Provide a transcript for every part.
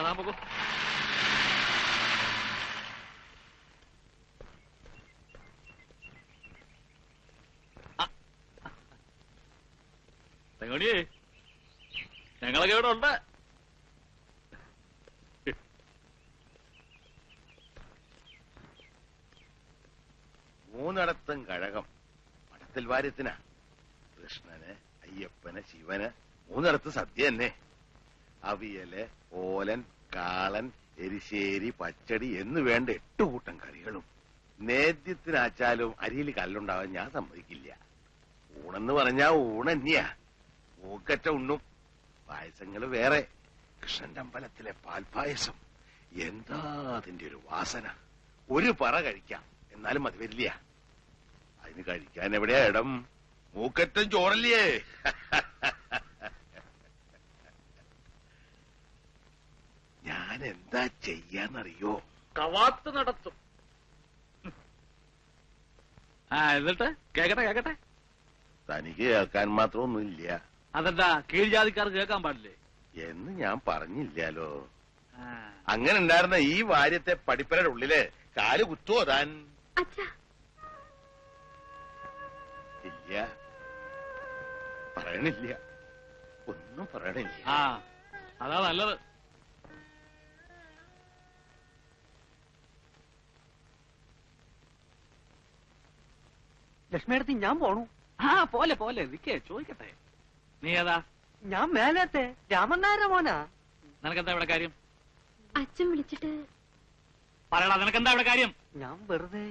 നമുക്ക് തെങ്ങോടിയേ ഞങ്ങളൊക്കെ ഇവിടെ ഉണ്ട്. മൂന്നിടത്തും കഴകം മഠത്തിൽ വാര്യത്തിനാ. കൃഷ്ണന്, അയ്യപ്പന്, ശിവന് മൂന്നിടത്ത് സദ്യ തന്നെ. അവിയല്, ഓലൻ, കാളൻ, എരിശ്ശേരി, പച്ചടി എന്ന് വേണ്ട 8 കൂട്ടം കറികളും. നേദ്യത്തിനാച്ചാലും അരിയിൽ കല്ലുണ്ടാവാൻ ഞാൻ സമ്മതിക്കില്ല. ഊണെന്ന് പറഞ്ഞാ ഊണന്നെയാ. മൂക്കറ്റ ഉണ്ണും. പായസങ്ങള് വേറെ. കൃഷ്ണന്റെ അമ്പലത്തിലെ പാൽപായസം എന്താ അതിന്റെ ഒരു വാസന. ഒരു പറ കഴിക്കാം, എന്നാലും അത് വരില്ല. അതിന് കഴിക്കാൻ എവിടെയാ ഇടം? മൂക്കറ്റം ചോറല്ലേ. ഞാൻ എന്താ ചെയ്യാന്നറിയോ? കവാത്ത് നടത്തും. എന്നിട്ട് കേക്കട്ടെ. തനിക്ക് കേൾക്കാൻ മാത്രമൊന്നുമില്ല. അതെന്താ കീഴ്ജാതിക്കാർ കേൾക്കാൻ പാടില്ലേ എന്ന് ഞാൻ പറഞ്ഞില്ലാലോ. അങ്ങനെ ഉണ്ടായിരുന്ന ഈ വാര്യത്തെ പടിപ്പരയുടെ ഉള്ളില് കാല് കുത്തുവോ താൻ? ഇല്ല, പറയണില്ല, ഒന്നും പറയണില്ല. അതാ നല്ലത്. ലക്ഷ്മിയടുത്ത് ഞാൻ പോണു. പോലെ നിക്കേ, ചോദിക്കട്ടെ. നീ ഏതാ? ഞാൻ മേലത്തെ രാമൻ നായരുടെ മോനാ. നിനക്കെന്താ ഇവിടെ കാര്യം? അച്ഛൻ വിളിച്ചിട്ട് പറയടാ, നിനക്കെന്താ ഇവിടെ കാര്യം? ഞാൻ വെറുതെ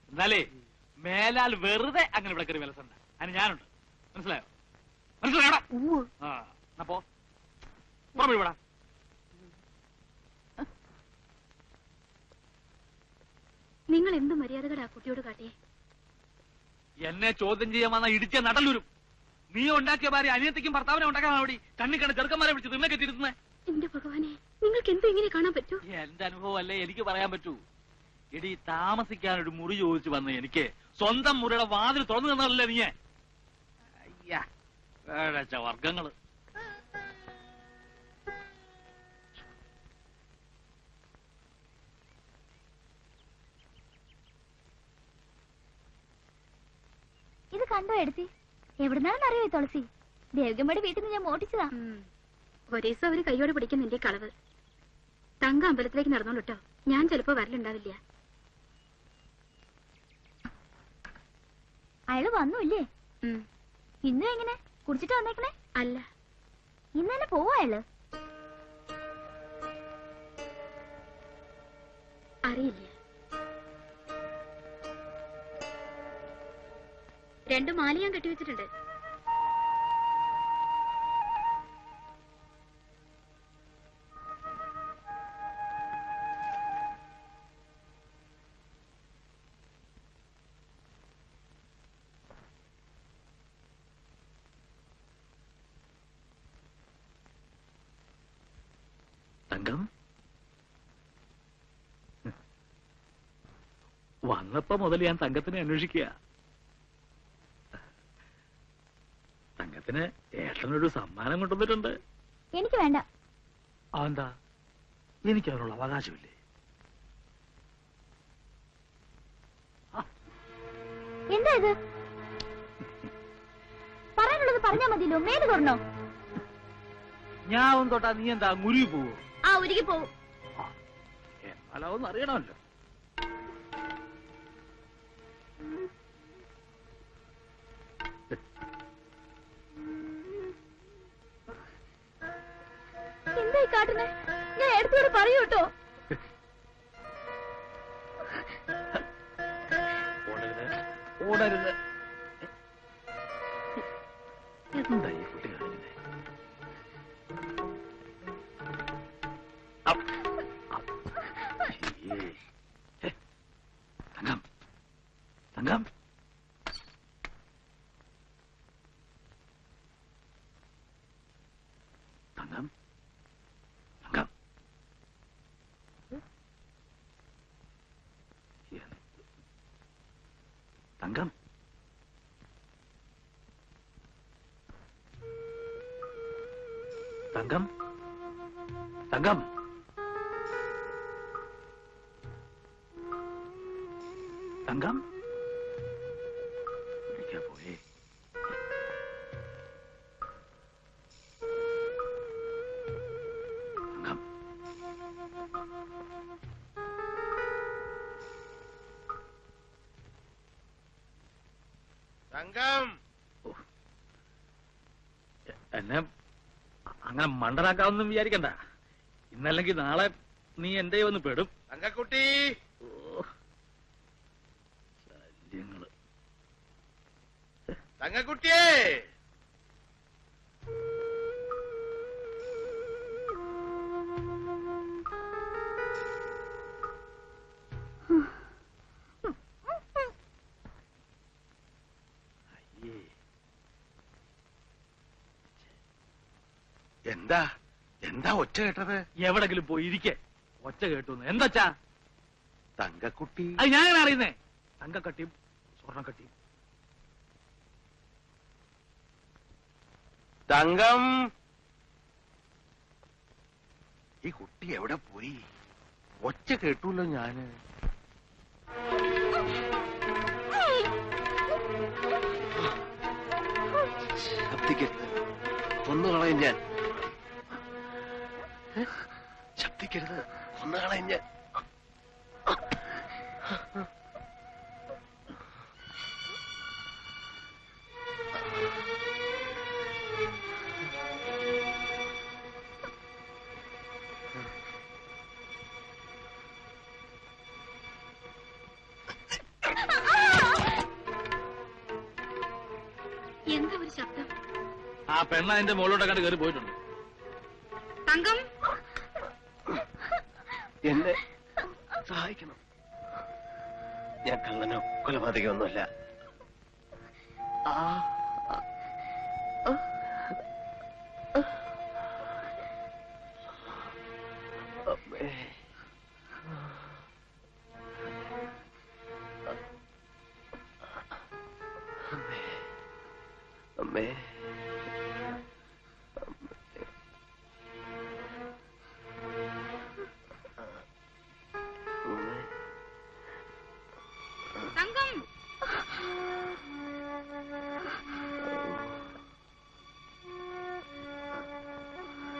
എന്നാലേ മേലാൽ വെറുതെ അങ്ങനെ ഇവിടെ കയറി വിലസണ്ട. അതിന് ഞാനുണ്ട്. മനസ്സിലായോടാ? അപ്പോ ഇവിടെ നിങ്ങൾ എന്ത് മര്യാദകടാ കുട്ടിയോട് കാട്ടിയേ? എന്നെ ചോദ്യം ചെയ്യാൻ വന്ന ഇടിച്ച നടല്ലൂരും. നീ ഉണ്ടാക്കിയ ഭാര്യ അനിയത്തിക്കും ഭർത്താവിനെ ഉണ്ടാക്കാൻ അവിടെ കണ്ണി കണ്ട ചെറുക്കന്മാരെ വിളിച്ച് നിന്നെ കെട്ടിരുന്നേ. എന്റെ ഭഗവാനെ, നിങ്ങൾക്ക് എന്തും ഇങ്ങനെ കാണാൻ പറ്റൂ? എന്റെ അനുഭവം അല്ലേ എനിക്ക് പറയാൻ പറ്റൂ. എടി, താമസിക്കാനൊരു മുറി ചോദിച്ചു വന്ന എനിക്ക് സ്വന്തം മുറിയുടെ വാതിൽ തുറന്നു തന്നല്ലേ നീ? അയ്യ, വർഗങ്ങള്. ഇത് കണ്ടോ എടുത്തി? എവിടുന്നാണെന്നറിയോ ഈ തുളസി? ദേവികമ്മയുടെ വീട്ടിൽ നിന്ന് ഞാൻ മോട്ടിച്ചതാ. ഒരേ ദിവസം അവര് കൈയോടെ പിടിക്കും നിന്റെ കളവ്. തങ്ക അമ്പലത്തിലേക്ക് നടന്നോളൂട്ടോ, ഞാൻ ചിലപ്പോ വരലുണ്ടാവില്ല. അയാള് വന്നൂല്ലേ? ഇന്നും എങ്ങനെ കുടിച്ചിട്ട് വന്നേക്കണേ? അല്ല, ഇന്ന് തന്നെ പോവാ അയാള്? അറിയില്ല. 2 മാല ഞാൻ കെട്ടിവെച്ചിട്ടുണ്ട്. തങ്കം വന്നപ്പോ മുതൽ ഞാൻ തങ്കത്തിനെ അന്വേഷിക്കുക. ഓണത്തിന് ഏട്ടനൊരു സമ്മാനം കൊണ്ടുവന്നിട്ടുണ്ട്. എനിക്ക് വേണ്ട. അതെന്താ? എനിക്ക് അതിനുള്ള അവകാശമില്ലേ? എന്താ ഇത്? പറയാനുള്ളത് പറഞ്ഞാ മതിയല്ലോ, മേല് തുറന്നോ? ഞാൻ തൊട്ടാ നീ എന്താ മുരുകി പോവോ? ആ, ഉരുകി പോവും. എന്നാലൊന്നും അറിയണമല്ലോ. എന്തായി കാട്ടുന്നേ? ഞാൻ എടുത്തോട് പറയൂ കേട്ടോ. ഓടരുത്, ഓടരുത്. എന്താ ഈ കുട്ടി കാണിക്കുന്നേ? തങ്കം, തങ്കം, തങ്കം, തങ്കം. തങ്കം, തങ്കം, തങ്കം, തങ്കം. വിളിക്കാ പോയേ. തങ്കം, തങ്കം, എന്നെ അങ്ങനെ മണ്ടനാക്കാവൊന്നും വിചാരിക്കണ്ട. ഇന്നല്ലെങ്കിൽ നാളെ നീ എന്റെ ഒന്ന് പെടും. തങ്കക്കുട്ടി, ശല്യങ്ങള്. തങ്കക്കുട്ടിയേ. അയ്യേ, എന്താ എന്താ ഒച്ച കേട്ടത്? എവിടെങ്കിലും പോയി ഇരിക്കെ. ഒച്ച കേട്ടു എന്താച്ചാ? തങ്കക്കുട്ടി. അത് ഞാനാണ് അറിയുന്നേ. തങ്കക്കട്ടിയും സ്വർണ്ണക്കട്ടിയും. തങ്കം, ഈ കുട്ടി എവിടെ പോയി? ഒച്ച കേട്ടൂല്ലോ ഞാന്. ശബ്ദിക്കരുത്, കൊന്നുകളയും ഞാൻ. ശബ്ദിക്കരുത്, കൊന്നുകളയും ഞാൻ. എന്താ ഒരു ശബ്ദം? ആ പെണ്ണ അതിന്റെ മുകളിലോട്ട് കണ്ട് കയറി പോയിട്ടുണ്ട്. തങ്കം, എന്നെ സഹായിക്കണം. ഞാൻ കള്ളനോ കൊലപാതകമൊന്നുമല്ല. അമ്മേ, അമ്മേ, തങ്കം,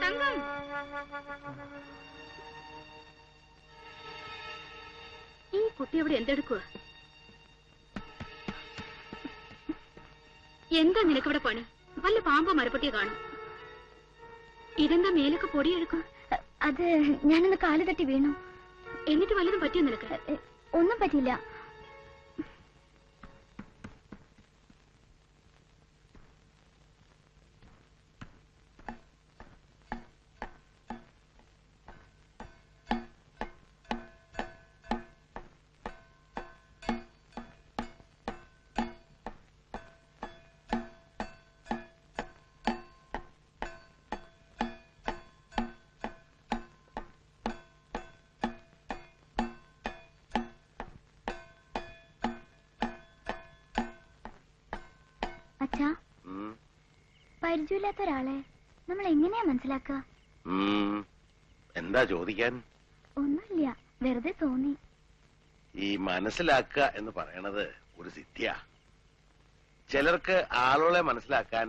തങ്കം. ഈ കുട്ടി അവിടെ എന്തെടുക്കുക? എന്താ നിനക്കിവിടെ പണി? വല്ല പാമ്പോ മരപ്പൊട്ടിയോ കാണും. ഇതെന്താ മേലൊക്കെ പൊടിയെടുക്കും? അത് ഞാനൊന്ന് കാല് തട്ടി വീണു. എന്നിട്ട് വല്ലതും പറ്റിയോ നിനക്ക്? ഒന്നും പറ്റില്ല. അച്ഛാ, പരിചയമില്ലാത്ത ഒരാളെ നമ്മൾ എങ്ങനെയാ മനസ്സിലാക്കുക? എന്താ ചോദിക്കാൻ? ഒന്നുമില്ല, വെറുതെ തോന്നി. ഈ മനസ്സിലാക്കുക എന്ന് പറയണത് ഒരു സിദ്ധിയാ. ചിലർക്ക് ആളുകളെ മനസ്സിലാക്കാൻ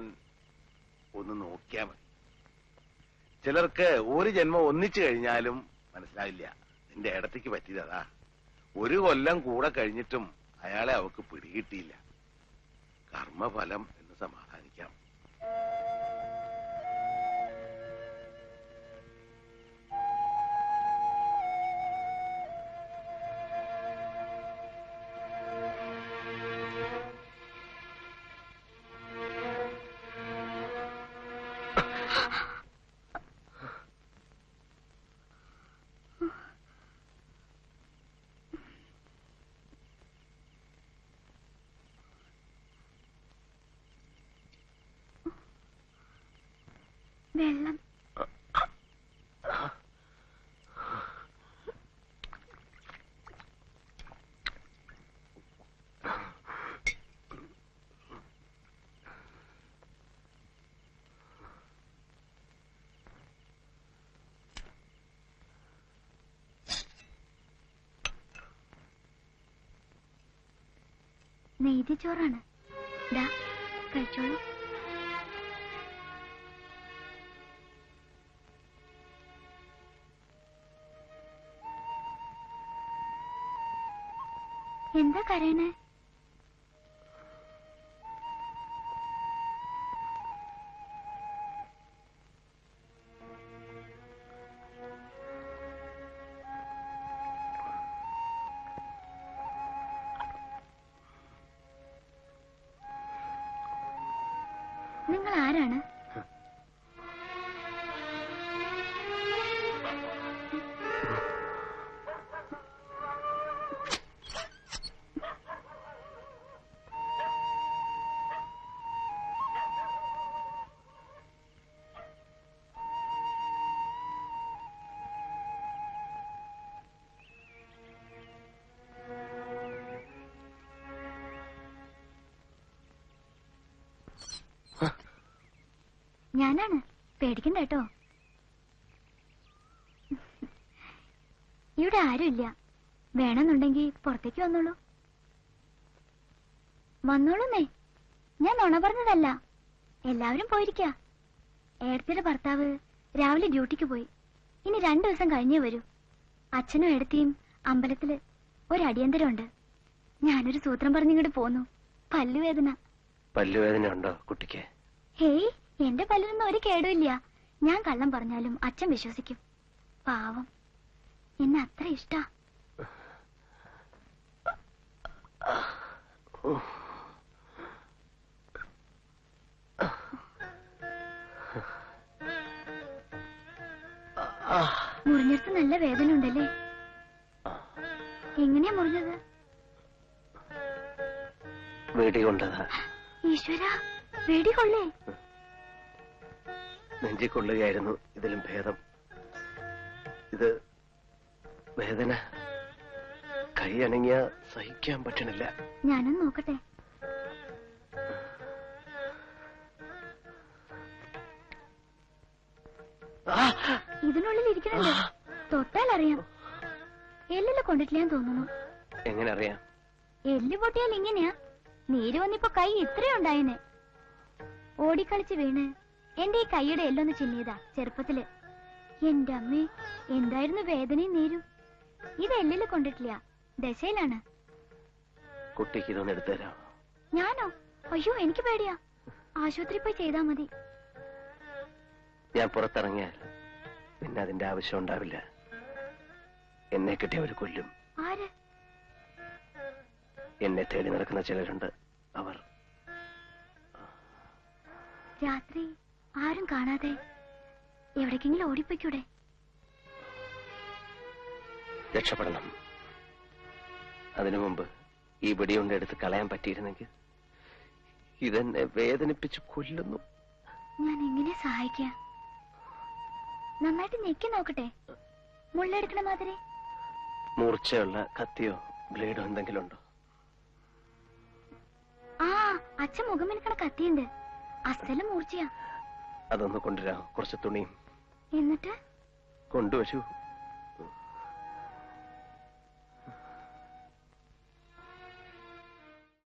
ഒന്ന് നോക്കിയാ മതി. ചിലർക്ക് ഒരു ജന്മം ഒന്നിച്ചു കഴിഞ്ഞാലും മനസ്സിലാവില്ല. നിന്റെ ഇടത്തേക്ക് പറ്റിയതാ. ഒരു കൊല്ലം കൂടെ കഴിഞ്ഞിട്ടും അയാളെ അവക്ക് പിടികിട്ടിയില്ല. കർമ്മഫലം എന്ന് സമാധാനിക്കാം. വെള്ളം. നെയ്തിച്ചോറാണ്. ദാ കഴിച്ചോളൂ. എന്താ കരയണേ? നിങ്ങൾ ആരാണ്? ഞാനാണ്, പേടിക്കണ്ട കേട്ടോ. ഇവിടെ ആരുമില്ല. വേണമെന്നുണ്ടെങ്കിൽ പുറത്തേക്ക് വന്നോളൂ. വന്നോളൂന്നേ, ഞാൻ നുണ പറഞ്ഞതല്ല. എല്ലാവരും പോയിരിക്ക. ഏടത്തിയുടെ ഭർത്താവ് രാവിലെ ഡ്യൂട്ടിക്ക് പോയി. ഇനി 2 ദിവസം കഴിഞ്ഞേ വരൂ. അച്ഛനും ഏടത്തിയും അമ്പലത്തില് ഒരടിയന്തരമുണ്ട്. ഞാനൊരു സൂത്രം പറഞ്ഞിങ്ങോട്ട് പോന്നു. പല്ലുവേദന. പല്ലുവേദന ഉണ്ടോ കുട്ടിക്ക്? ഹേയ്, എന്റെ പല്ലിനൊന്നും ഒരു കേടുമില്ല. ഞാൻ കള്ളം പറഞ്ഞാലും അച്ഛൻ വിശ്വസിക്കും. പാവം, എന്നെ അത്ര ഇഷ്ടാ. മുറിഞ്ഞിടത്ത് നല്ല വേദന ഉണ്ടല്ലേ? എങ്ങനെയാ മുറിഞ്ഞത്? വെടി കൊണ്ടതാ. ഈശ്വര, വെടി കൊള്ളേ? നെഞ്ചി കൊള്ളുകയായിരുന്നു ഇതിലും ഭേദം. ഇത് വേദന കൈ അണങ്ങിയ സഹിക്കാൻ പറ്റണില്ല. ഞാനൊന്ന് നോക്കട്ടെ. ഇതിനുള്ളിൽ ഇരിക്കണുണ്ട്. തൊട്ടാൽ അറിയാം. എല്ലില് കൊണ്ടിട്ടില്ലാന്ന് തോന്നുന്നു. എങ്ങനെ അറിയാം? എല്ല് പൊട്ടിയാൽ ഇങ്ങനെയാ. നീര് വന്നിപ്പോ കൈ ഇത്രയുണ്ടായിനെ. ഓടിക്കളിച്ച് വീണ് എന്റെ ഈ കൈയുടെ എല്ലൊന്ന് ചിന്നിയതാ ചെറുപ്പത്തില്. എന്റെ അമ്മേ, എന്തായിരുന്നു വേദനയും നീരും. ഇത് എല്ലില് കൊണ്ടിട്ടില്ല, ദശയിലാണ്. കുട്ടിക്ക് ഇതൊന്ന് എടുത്തുതരാം. ഞാനോ? അയ്യോ, എനിക്ക് പേടിയാ. ആശുപത്രി പോയി ചെയ്താ മതി. ഞാൻ പുറത്തിറങ്ങിയാൽ പിന്നെ അതിന്റെ ആവശ്യം ഉണ്ടാവില്ല. എന്നെ കിട്ടിയവർ കൊല്ലും. ആര്? എന്നെ തേടി നടക്കുന്ന ചിലരുണ്ട്. അവർ രാത്രി ആരും കാണാതെ എവിടേക്കെങ്കിലും ഓടിപ്പോയിക്കൂടെ? രക്ഷപ്പെടണം. അതിനു മുമ്പ് ഈ വെടിയുണ്ട എടുത്ത് കളയാൻ പറ്റിയിരുന്നെങ്കിൽ. ഇതെന്നെ വേദനിപ്പിച്ച് കൊല്ലുന്നു. ഞാൻ എങ്ങനെ സഹായിക്കാം? നന്നായിട്ട് ഞെക്കി നോക്കട്ടെ, മുള്ളെടുക്കണ മാതിരി. മൂർച്ചയുള്ള കത്തിയോ ബ്ലേഡോ എന്തെങ്കിലും ഉണ്ടോ? ആ, അച്ഛൻ മുഖം മിനുക്കണ കത്തിയുണ്ട്. അസല് മൂർച്ചയാ. അതൊന്ന് കൊണ്ടുവരാം, കുറച്ച് തുണിയും. എന്നിട്ട് കൊണ്ടുവച്ചു.